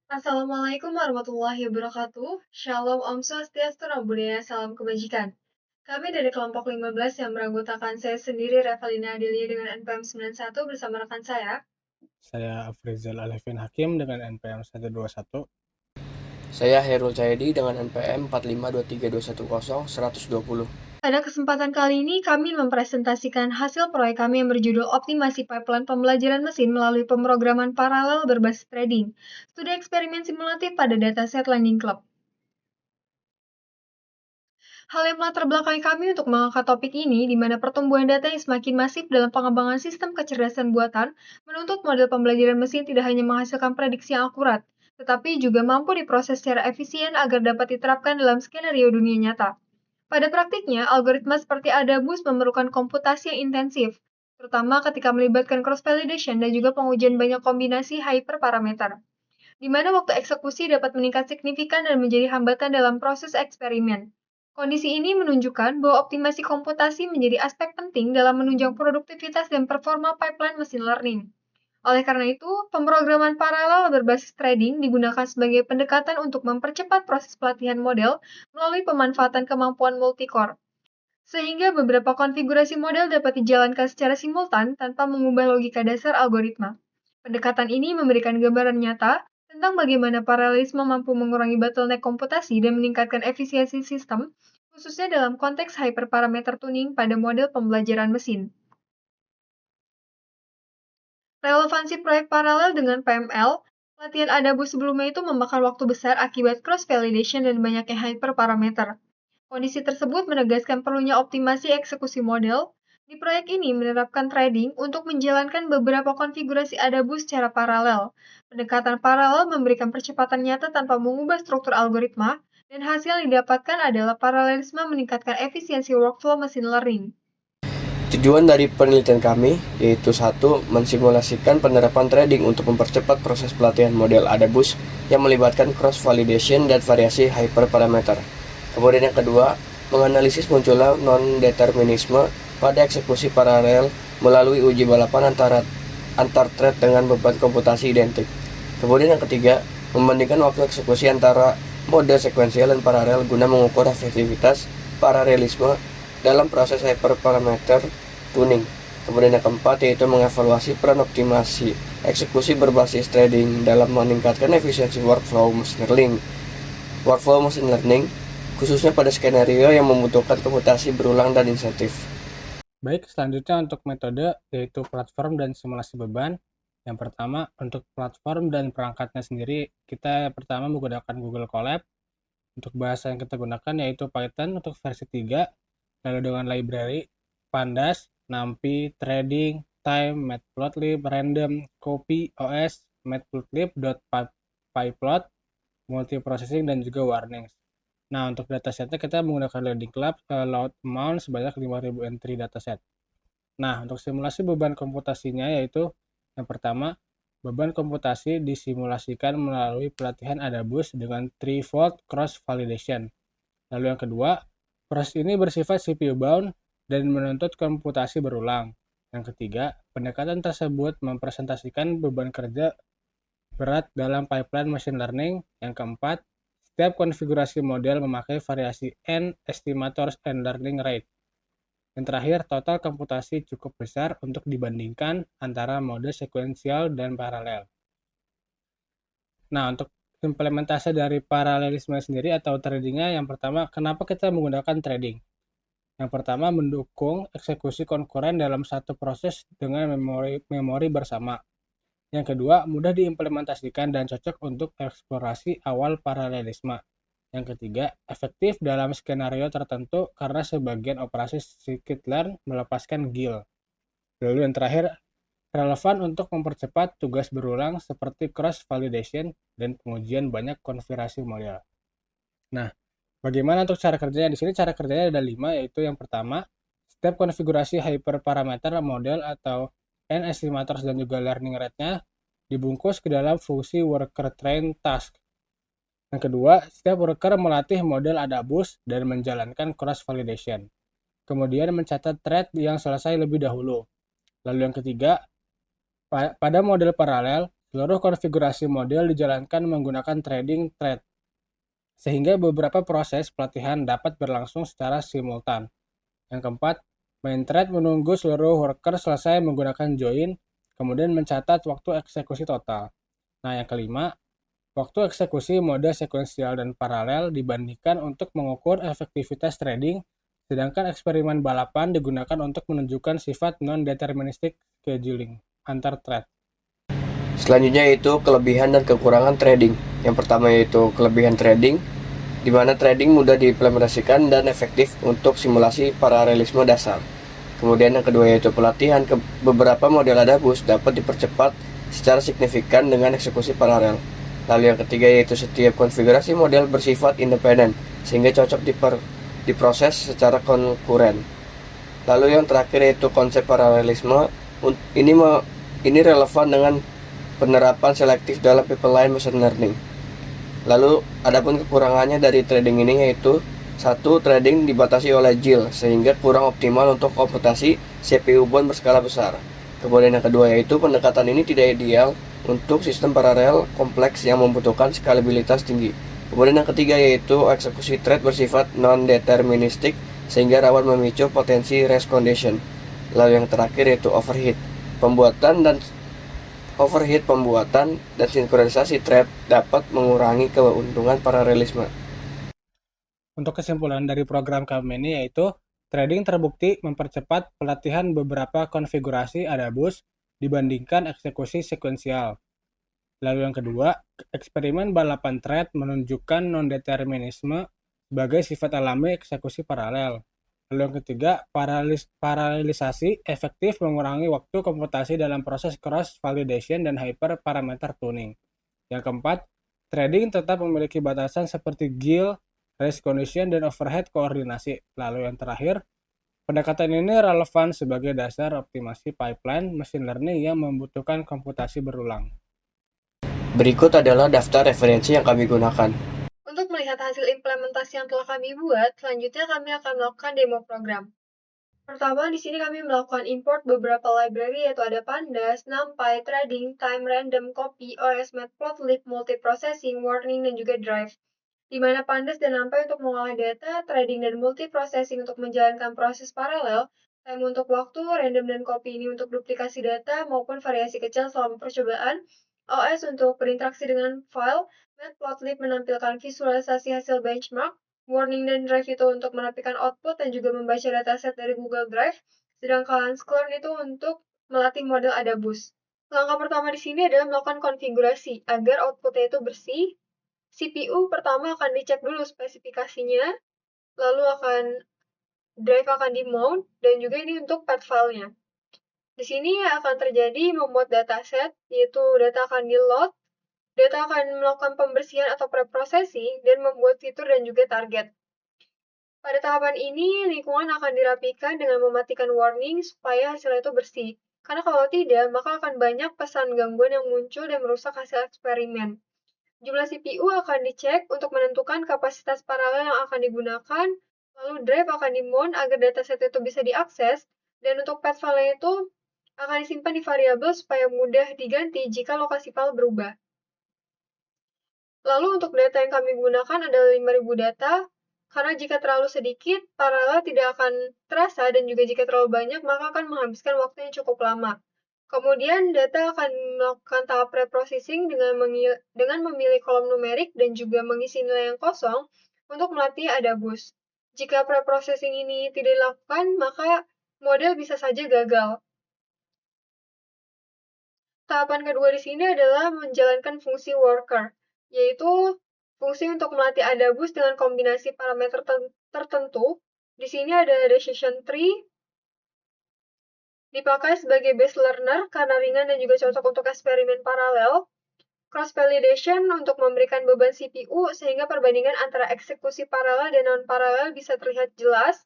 Assalamualaikum warahmatullahi wabarakatuh. Shalom Om Swastiastu, Namo Buddhaya, salam kebajikan. Kami dari kelompok 15 yang beranggotakan saya sendiri, Revalina Adelia dengan NPM 91 bersama rekan saya. Saya Afrizal Alevin Hakim dengan NPM 121. Saya Herul Cahyadi dengan NPM 4523210 120. Pada kesempatan kali ini, kami mempresentasikan hasil proyek kami yang berjudul Optimasi Pipeline Pembelajaran Mesin melalui pemrograman paralel berbasis trading, studi eksperimen simulatif pada dataset Lending Club. Hal yang melatar belakangi kami untuk mengangkat topik ini, di mana pertumbuhan data yang semakin masif dalam pengembangan sistem kecerdasan buatan, menuntut model pembelajaran mesin tidak hanya menghasilkan prediksi yang akurat, tetapi juga mampu diproses secara efisien agar dapat diterapkan dalam skenario dunia nyata. Pada praktiknya, algoritma seperti ADABUS memerlukan komputasi yang intensif, terutama ketika melibatkan cross-validation dan juga pengujian banyak kombinasi hyperparameter, di mana waktu eksekusi dapat meningkat signifikan dan menjadi hambatan dalam proses eksperimen. Kondisi ini menunjukkan bahwa optimasi komputasi menjadi aspek penting dalam menunjang produktivitas dan performa pipeline machine learning. Oleh karena itu, pemrograman paralel berbasis trading digunakan sebagai pendekatan untuk mempercepat proses pelatihan model melalui pemanfaatan kemampuan multicore, sehingga beberapa konfigurasi model dapat dijalankan secara simultan tanpa mengubah logika dasar algoritma. Pendekatan ini memberikan gambaran nyata tentang bagaimana paralelisme mampu mengurangi bottleneck komputasi dan meningkatkan efisiensi sistem, khususnya dalam konteks hyperparameter tuning pada model pembelajaran mesin. Relevansi proyek paralel dengan PML, latihan ADABUS sebelumnya itu memakan waktu besar akibat cross-validation dan banyaknya hyperparameter. Kondisi tersebut menegaskan perlunya optimasi eksekusi model. Di proyek ini menerapkan trading untuk menjalankan beberapa konfigurasi ADABUS secara paralel. Pendekatan paralel memberikan percepatan nyata tanpa mengubah struktur algoritma, dan hasil yang didapatkan adalah paralelisme meningkatkan efisiensi workflow machine learning. Tujuan dari penelitian kami yaitu satu, mensimulasikan penerapan trading untuk mempercepat proses pelatihan model ADABUS yang melibatkan cross-validation dan variasi hyperparameter. Kemudian yang kedua, menganalisis munculnya non-determinisme pada eksekusi paralel melalui uji balapan antar thread dengan beban komputasi identik. Kemudian yang ketiga, membandingkan waktu eksekusi antara mode sekuensial dan paralel guna mengukur efektivitas paralelisme dalam proses hyperparameter tuning. Kemudian yang keempat yaitu mengevaluasi peran optimasi eksekusi berbasis trading dalam meningkatkan efisiensi workflow machine learning khususnya pada skenario yang membutuhkan komputasi berulang dan insentif. Baik, selanjutnya untuk metode yaitu platform dan simulasi beban. Yang pertama, untuk platform dan perangkatnya sendiri, kita pertama menggunakan Google Colab. Untuk bahasa yang kita gunakan yaitu Python untuk versi 3, lalu dengan library, Pandas, NumPy, Trading, Time, Matplotlib, Random, Copy, OS, Matplotlib.pyplot, Multiprocessing, dan juga Warnings. Nah, untuk datasetnya kita menggunakan Lending Club, load amount sebanyak 5.000 entry dataset. Nah, untuk simulasi beban komputasinya yaitu yang pertama, beban komputasi disimulasikan melalui pelatihan ADABUS dengan threefold cross-validation. Lalu yang kedua, proses ini bersifat CPU bound dan menuntut komputasi berulang. Yang ketiga, pendekatan tersebut mempresentasikan beban kerja berat dalam pipeline machine learning. Yang keempat, setiap konfigurasi model memakai variasi N estimators and learning rate. Yang terakhir, total komputasi cukup besar untuk dibandingkan antara mode sekuensial dan paralel. Nah, untuk implementasi dari paralelisme sendiri atau tradingnya, yang pertama, kenapa kita menggunakan trading? Yang pertama, mendukung eksekusi konkuren dalam satu proses dengan memori bersama. Yang kedua, mudah diimplementasikan dan cocok untuk eksplorasi awal paralelisme. Yang ketiga, efektif dalam skenario tertentu karena sebagian operasi scikit-learn melepaskan GIL. Lalu yang terakhir, relevan untuk mempercepat tugas berulang seperti cross-validation dan pengujian banyak konfigurasi model. Nah, bagaimana untuk cara kerjanya? Di sini cara kerjanya ada 5, yaitu yang pertama, setiap konfigurasi hyperparameter model atau N estimators dan juga learning rate-nya dibungkus ke dalam fungsi worker train task. Yang kedua, setiap worker melatih model ADABUS dan menjalankan cross-validation. Kemudian mencatat thread yang selesai lebih dahulu. Lalu yang ketiga, pada model paralel, Seluruh konfigurasi model dijalankan menggunakan threading thread, sehingga beberapa proses pelatihan dapat berlangsung secara simultan. Yang keempat, main thread menunggu seluruh worker selesai menggunakan join, kemudian mencatat waktu eksekusi total. Nah, yang kelima, waktu eksekusi mode sekuensial dan paralel dibandingkan untuk mengukur efektivitas threading, sedangkan eksperimen balapan digunakan untuk menunjukkan sifat non-deterministic scheduling antar thread. Selanjutnya yaitu kelebihan dan kekurangan trading. Yang pertama yaitu kelebihan trading, di mana trading mudah diimplementasikan dan efektif untuk simulasi paralelisme dasar. Kemudian yang kedua yaitu pelatihan beberapa model ADABUS dapat dipercepat secara signifikan dengan eksekusi paralel. Lalu yang ketiga yaitu setiap konfigurasi model bersifat independen, sehingga cocok diproses secara konkuren. Lalu yang terakhir yaitu konsep paralelisme. Ini relevan dengan penerapan selektif dalam pipeline machine learning. Lalu, adapun kekurangannya dari trading ini yaitu satu, trading dibatasi oleh JIL sehingga kurang optimal untuk komputasi CPU bond berskala besar. Kemudian yang kedua yaitu pendekatan ini tidak ideal untuk sistem paralel kompleks yang membutuhkan skalabilitas tinggi. Kemudian yang ketiga yaitu eksekusi thread bersifat non-deterministik sehingga rawan memicu potensi race condition. Lalu yang terakhir yaitu overheat pembuatan dan sinkronisasi thread dapat mengurangi keuntungan paralelisme. Untuk kesimpulan dari program kami ini yaitu, threading terbukti mempercepat pelatihan beberapa konfigurasi ADABUS dibandingkan eksekusi sekuensial. Lalu yang kedua, eksperimen balapan thread menunjukkan non-determinisme sebagai sifat alami eksekusi paralel. Lalu yang ketiga, paralelisasi efektif mengurangi waktu komputasi dalam proses cross-validation dan hyperparameter tuning. Yang keempat, threading tetap memiliki batasan seperti GIL, race condition, dan overhead koordinasi. Lalu yang terakhir, pendekatan ini relevan sebagai dasar optimasi pipeline machine learning yang membutuhkan komputasi berulang. Berikut adalah daftar referensi yang kami gunakan. Untuk melihat hasil implementasi yang telah kami buat, selanjutnya kami akan melakukan demo program. Pertama, di sini kami melakukan import beberapa library yaitu ada Pandas, NumPy, Threading, Time, Random, Copy, OS, Matplotlib, Multiprocessing, Warning, dan juga Drive. Di mana Pandas dan NumPy untuk mengolah data, Threading dan Multiprocessing untuk menjalankan proses paralel, Time untuk waktu, Random dan Copy ini untuk duplikasi data maupun variasi kecil selama percobaan, OS untuk berinteraksi dengan file, Matplotlib menampilkan visualisasi hasil benchmark, Warning dan Drive itu untuk menampilkan output dan juga membaca dataset dari Google Drive, sedangkan Sklearn itu untuk melatih model ADABUS. Langkah pertama di sini adalah melakukan konfigurasi agar outputnya itu bersih. CPU pertama akan dicek dulu spesifikasinya, lalu Drive akan di-mount, dan juga ini untuk path filenya. Di sini akan terjadi membuat dataset, yaitu data akan di-load, data akan melakukan pembersihan atau preprocessing, dan membuat fitur dan juga target. Pada tahapan ini, lingkungan akan dirapikan dengan mematikan warning supaya hasilnya itu bersih. Karena kalau tidak, maka akan banyak pesan gangguan yang muncul dan merusak hasil eksperimen. Jumlah CPU akan dicek untuk menentukan kapasitas paralel yang akan digunakan, lalu drive akan di-mount agar dataset itu bisa diakses, dan untuk path file itu akan disimpan di variabel supaya mudah diganti jika lokasi file berubah. Lalu untuk data yang kami gunakan adalah 5.000 data, karena jika terlalu sedikit, paralel tidak akan terasa, dan juga jika terlalu banyak, maka akan menghabiskan waktu yang cukup lama. Kemudian, data akan melakukan tahap preprocessing dengan memilih kolom numerik dan juga mengisi nilai yang kosong untuk melatih ADABUS. Jika preprocessing ini tidak dilakukan, maka model bisa saja gagal. Tahapan kedua di sini adalah menjalankan fungsi worker, yaitu fungsi untuk melatih ADABUS dengan kombinasi parameter tertentu. Di sini ada decision tree, dipakai sebagai base learner karena ringan dan juga cocok untuk eksperimen paralel. Cross-validation untuk memberikan beban CPU sehingga perbandingan antara eksekusi paralel dan non-paralel bisa terlihat jelas.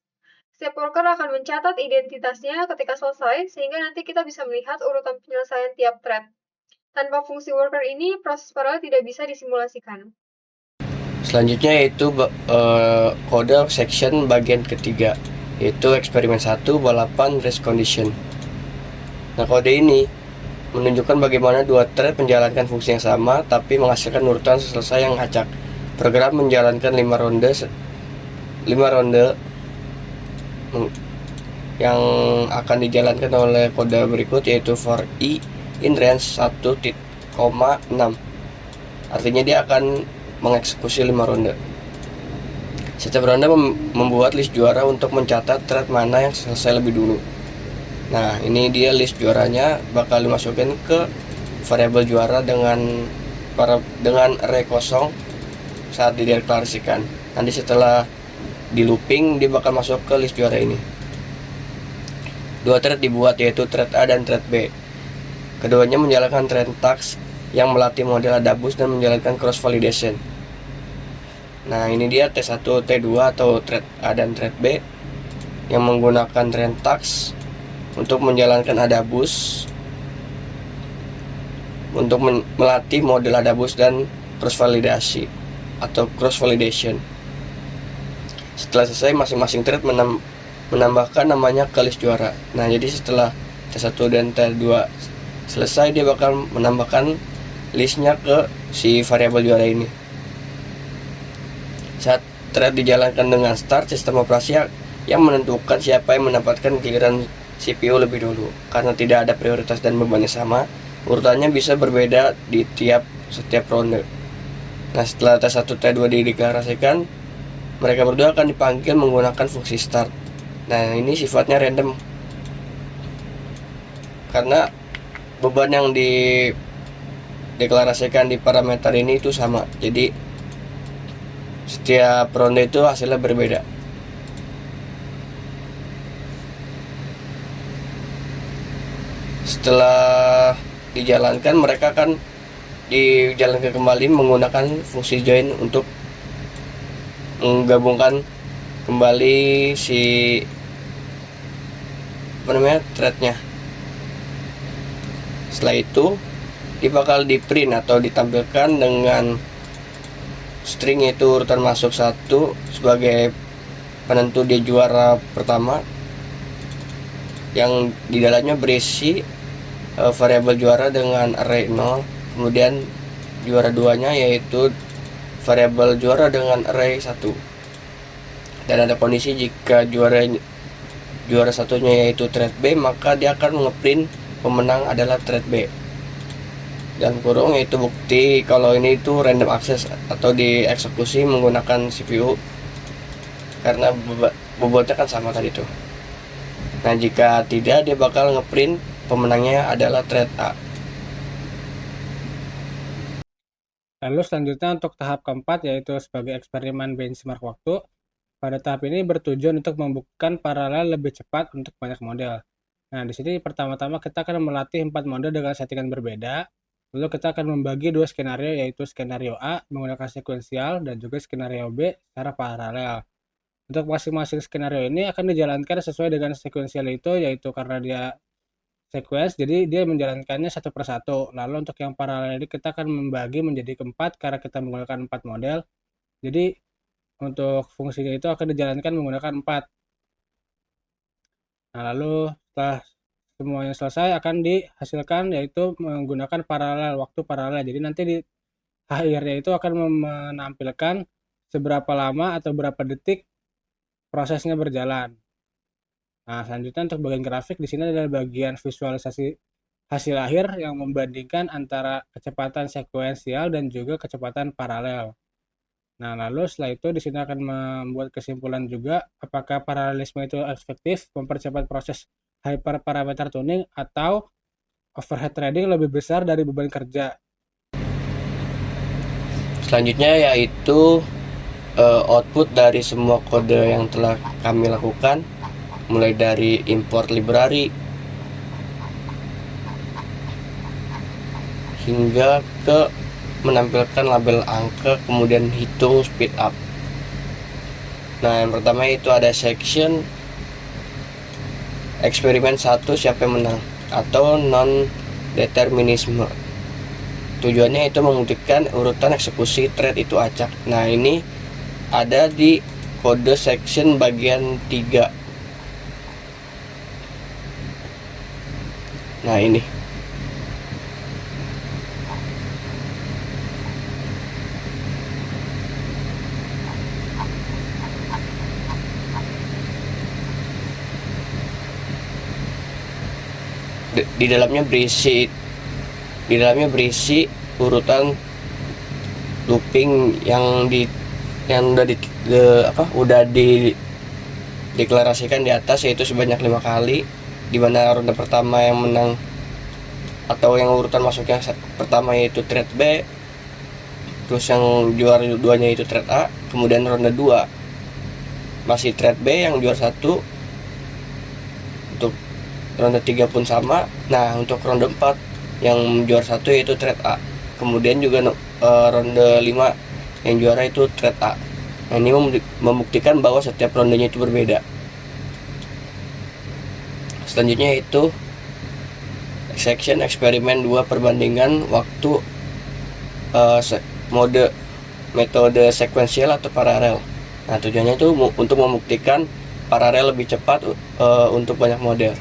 Setiap worker akan mencatat identitasnya ketika selesai, sehingga nanti kita bisa melihat urutan penyelesaian tiap thread. Tanpa fungsi worker ini, proses paralel tidak bisa disimulasikan. Selanjutnya yaitu kode section bagian ketiga, yaitu eksperimen 1 balapan race condition. Nah, kode ini menunjukkan bagaimana dua thread menjalankan fungsi yang sama tapi menghasilkan urutan selesai yang acak. Program menjalankan 5 ronde yang akan dijalankan oleh kode berikut, yaitu for i in range 1,6. Artinya dia akan mengeksekusi 5 ronde. Setiap ronde membuat list juara untuk mencatat thread mana yang selesai lebih dulu. Nah, ini dia list juaranya bakal dimasukin ke variabel juara dengan array kosong saat dideklarasikan. Nanti setelah di looping dia bakal masuk ke list juara ini. Dua thread dibuat, yaitu thread A dan thread B. Keduanya menjalankan thread task yang melatih model Adabus dan menjalankan cross validation. Nah, ini dia T1, T2 atau thread A dan thread B yang menggunakan thread task untuk menjalankan Adabus untuk melatih model Adabus dan cross validasi atau cross validation. Setelah selesai, masing-masing thread menambahkan namanya ke list juara. Nah, jadi setelah T1 dan T2 selesai, dia bakal menambahkan listnya ke si variabel juara ini. Saat thread dijalankan dengan start, sistem operasi yang menentukan siapa yang mendapatkan giliran CPU lebih dulu. Karena tidak ada prioritas dan bebannya sama, urutannya bisa berbeda di setiap ronde. Nah, setelah T1 T2 dideklarasikan, mereka berdua akan dipanggil menggunakan fungsi start. Nah, ini sifatnya random karena beban yang dideklarasikan di parameter ini itu sama. Jadi setiap ronde itu hasilnya berbeda. Setelah dijalankan, mereka akan dijalankan kembali menggunakan fungsi join untuk menggabungkan kembali si threadnya. Setelah itu dia bakal di print atau ditampilkan dengan string, yaitu urutan masuk 1 sebagai penentu dia juara pertama, yang di dalamnya berisi variabel juara dengan array 0. Kemudian juara 2-nya yaitu variabel juara dengan array 1. Dan ada kondisi jika juara satunya yaitu thread B, maka dia akan ngeprint pemenang adalah thread B. Dan kurung yaitu bukti kalau ini itu random access atau dieksekusi menggunakan CPU karena bobotnya kan sama tadi tuh. Nah, jika tidak, dia bakal ngeprint pemenangnya adalah thread A. Lalu selanjutnya untuk tahap keempat, yaitu sebagai eksperimen benchmark waktu. Pada tahap ini bertujuan untuk membuktikan paralel lebih cepat untuk banyak model. Nah, di sini pertama-tama kita akan melatih 4 model dengan settingan berbeda. Lalu kita akan membagi 2 skenario, yaitu skenario A menggunakan sekuensial dan juga skenario B secara paralel. Untuk masing-masing skenario ini akan dijalankan sesuai dengan sekuensial itu, yaitu karena dia sequence, jadi dia menjalankannya satu persatu. Lalu untuk yang paralel ini kita akan membagi menjadi keempat karena kita menggunakan 4 model. Jadi untuk fungsinya itu akan dijalankan menggunakan 4. Nah, lalu setelah semuanya selesai akan dihasilkan yaitu menggunakan waktu paralel. Jadi nanti di akhirnya itu akan menampilkan seberapa lama atau berapa detik prosesnya berjalan. Nah, selanjutnya untuk bagian grafik di sini adalah bagian visualisasi hasil akhir yang membandingkan antara kecepatan sekuensial dan juga kecepatan paralel. Nah, lalu setelah itu di sini akan membuat kesimpulan juga apakah paralelisme itu efektif mempercepat proses hyperparameter tuning atau overhead threading lebih besar dari beban kerja. Selanjutnya yaitu output dari semua kode yang telah kami lakukan, mulai dari import library hingga ke menampilkan label angka, kemudian hitung speed up. Nah, yang pertama itu ada section eksperimen 1 siapa yang menang atau non determinisme. Tujuannya itu membuktikan urutan eksekusi thread itu acak. Nah, ini ada di kode section bagian 3. Nah, ini di dalamnya berisi urutan looping yang udah dideklarasikan di atas, yaitu sebanyak 5 kali, di mana ronde pertama yang menang atau yang urutan masuknya pertama yaitu thread B, terus yang juara 2-nya itu thread A, kemudian ronde 2 masih thread B yang juara 1, untuk ronde 3 pun sama. Nah, untuk ronde 4 yang juara 1 yaitu thread A, kemudian juga ronde 5 yang juara itu thread A. Nah, ini membuktikan bahwa setiap rondenya itu berbeda. Selanjutnya itu section eksperimen 2 perbandingan waktu metode sekuensial atau paralel. Nah, tujuannya itu untuk membuktikan paralel lebih cepat untuk banyak model.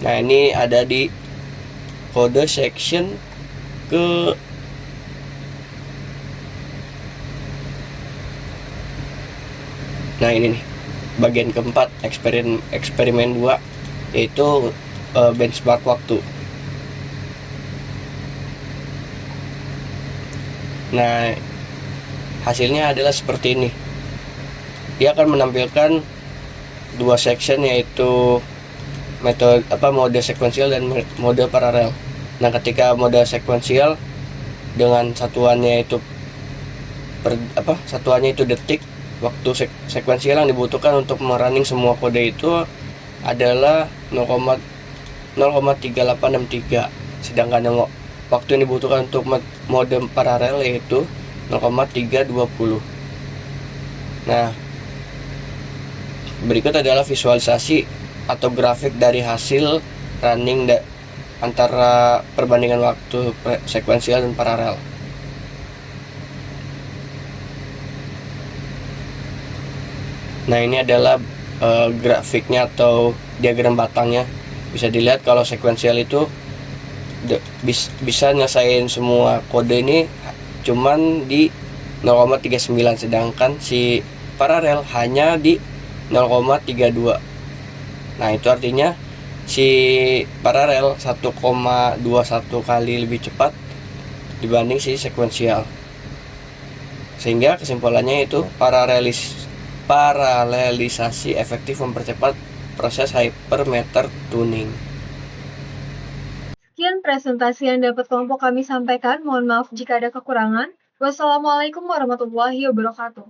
Nah, ini ada di kode section ke Nah, ini nih bagian keempat eksperimen 2, yaitu benchmark waktu. Nah, hasilnya adalah seperti ini. Dia akan menampilkan 2 section, yaitu mode sekuensial dan mode paralel. Nah, ketika mode sekuensial dengan satuannya itu detik, waktu sekuensial yang dibutuhkan untuk merunning semua kode itu adalah 0,3863, sedangkan yang waktu yang dibutuhkan untuk mode paralel yaitu 0,320. Nah, berikut adalah visualisasi atau grafik dari hasil running antara perbandingan waktu sekuensial dan paralel. Nah, ini adalah grafiknya atau diagram batangnya. Bisa dilihat kalau sekuensial itu bisa nyelesain semua kode ini cuman di 0,39, sedangkan si paralel hanya di 0,32. Nah, itu artinya si paralel 1,21 kali lebih cepat dibanding si sekuensial. Sehingga kesimpulannya itu paralelisasi efektif mempercepat proses hypermeter tuning. Sekian presentasi yang dapat kelompok kami sampaikan. Mohon maaf jika ada kekurangan. Wassalamualaikum warahmatullahi wabarakatuh.